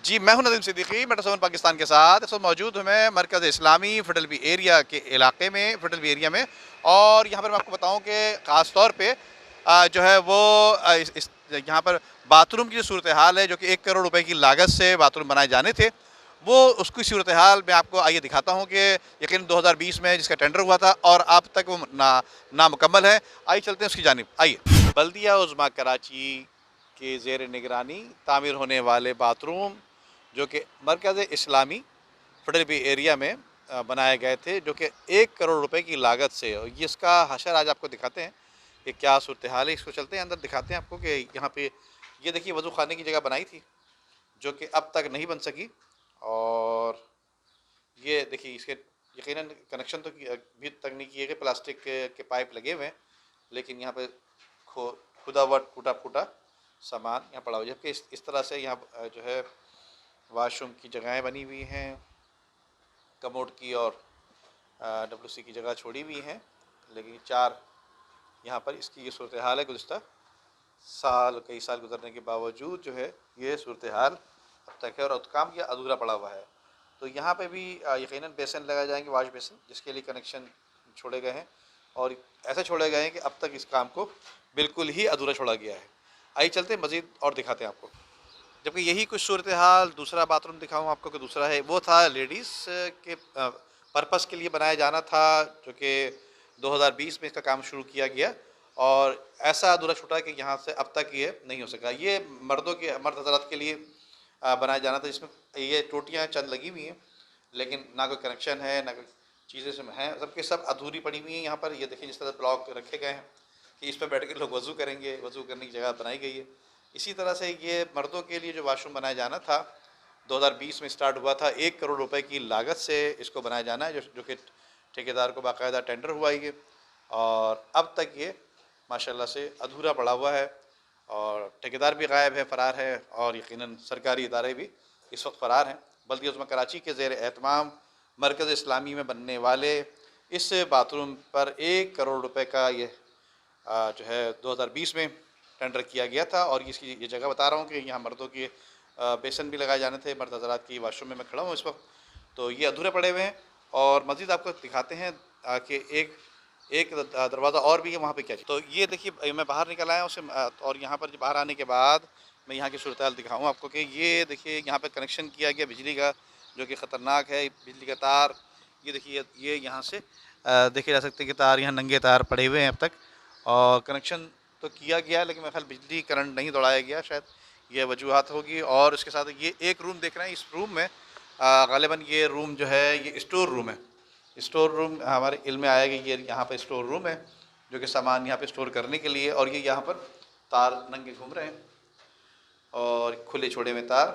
जी, मैं हूं नदीम सिद्दीकी, मेट्रो 7 पाकिस्तान के साथ। इस वक्त मौजूद हूं मैं मरकज़ इस्लामी फुटलबी एरिया के इलाके में, फुटलबी एरिया में। और यहाँ पर मैं आपको बताऊं कि ख़ास तौर पे जो है वो इस यहाँ पर बाथरूम की जो सूरत हाल है, जो कि 1 करोड़ रुपए की लागत से बाथरूम बनाए जाने थे, वो उसकी सूरत हाल मैं आपको आइए दिखाता हूँ कि यकीन 2020 में जिसका टेंडर हुआ था और अब तक वो नामुकम्मल है। आइए चलते हैं उसकी जानिब, आइए। बल्दिया उज़्मा कराची के ज़ेर निगरानी तामीर होने वाले बाथरूम, जो कि मरकज़ इस्लामी फुटलबी एरिया में बनाए गए थे, जो कि 1 करोड़ रुपए की लागत से। और ये इसका हशर आज आपको दिखाते हैं कि क्या सूरत हाल है। इसको चलते हैं अंदर, दिखाते हैं आपको कि यहाँ पे ये देखिए वज़ू खाने की जगह बनाई थी, जो कि अब तक नहीं बन सकी। और ये देखिए इसके यकीनन कनेक्शन तो भी तक नहीं किए गए, प्लास्टिक के पाइप लगे हुए हैं, लेकिन यहाँ पे खुदा हुआ टूटा फूटा सामान यहाँ पड़ा हुआ है। जबकि इस तरह से यहाँ जो है वाशरूम की जगहें बनी हुई हैं, कमोड की और WC की जगह छोड़ी हुई हैं, लेकिन 4 यहाँ पर इसकी ये सूरत हाल है। गुज़िश्ता कई साल गुजरने के बावजूद जो है ये सूरत हाल अब तक है और काम यह अधूरा पड़ा हुआ है। तो यहाँ पे भी यकीनन बेसन लगाए जाएंगे, वाश बेसन, जिसके लिए कनेक्शन छोड़े गए हैं और ऐसे छोड़े गए हैं कि अब तक इस काम को बिल्कुल ही अधूरा छोड़ा गया है। आइए चलते मज़ीद और दिखाते हैं आपको। जबकि यही कुछ सूरत हाल दूसरा बाथरूम दिखाऊँ आपको कि दूसरा है, वो था लेडीज़ के पर्पस के लिए बनाया जाना था, जो कि 2020 में इसका काम शुरू किया गया और ऐसा अधूरा छूटा कि यहाँ से अब तक ये नहीं हो सका। ये मर्द हज़रात के लिए बनाया जाना था, जिसमें ये टोटियाँ चंद लगी हुई हैं, लेकिन ना कोई कनेक्शन है, ना कोई चीज़ें इसमें हैं, सबके सब अधूरी पड़ी हुई हैं। यहाँ पर ये देखिए जिस तरह ब्लॉक रखे गए हैं कि इस पर बैठ के लोग वज़ू करेंगे, वज़ू करने की जगह बनाई गई है। इसी तरह से ये मर्दों के लिए जो वाशरूम बनाया जाना था 2020 में स्टार्ट हुआ था, 1 करोड़ रुपए की लागत से इसको बनाया जाना है, जो कि ठेकेदार को बाकायदा टेंडर हुआ ये, और अब तक ये माशाल्लाह से अधूरा पड़ा हुआ है और ठेकेदार भी गायब है, फ़रार है, और यकीनन सरकारी इदारे भी इस वक्त फ़रार हैं। बल्दिया उज़्मा कराची के ज़ेर एहतमाम मरकज़ इस्लामी में बनने वाले इस बाथरूम पर 1 करोड़ रुपए का ये जो है 2020 में टेंडर किया गया था। और इसकी ये जगह बता रहा हूँ कि यहाँ मर्दों के बेसन भी लगाए जाने थे, मर्द हज़रात की वाशरूम में मैं खड़ा हूँ इस वक्त, तो ये अधूरे पड़े हुए हैं। और मज़ीद आपको दिखाते हैं कि एक दरवाज़ा और भी है, वहाँ पे क्या। तो ये देखिए मैं बाहर निकल आया उसे, और यहाँ पर बाहर आने के बाद मैं यहाँ की सूरत हाल दिखाऊँ आपको कि ये देखिए यहाँ पे कनेक्शन किया गया बिजली का, जो कि ख़तरनाक है। बिजली का तार ये देखिए, ये यहाँ से देखे जा सकते हैं कि तार यहाँ नंगे तार पड़े हुए हैं अब तक, और कनेक्शन तो किया गया लेकिन मेरे ख्याल बिजली करंट नहीं दौड़ाया गया, शायद ये वजूहत होगी। और इसके साथ ये एक रूम देख रहे हैं, इस रूम में गालिबन ये रूम जो है ये स्टोर रूम है। स्टोर रूम हमारे इल्म में आया कि ये यहाँ पर स्टोर रूम है, जो कि सामान यहाँ पे स्टोर करने के लिए। और ये यहाँ पर तार नंगे घूम रहे हैं और खुले छोड़े में तार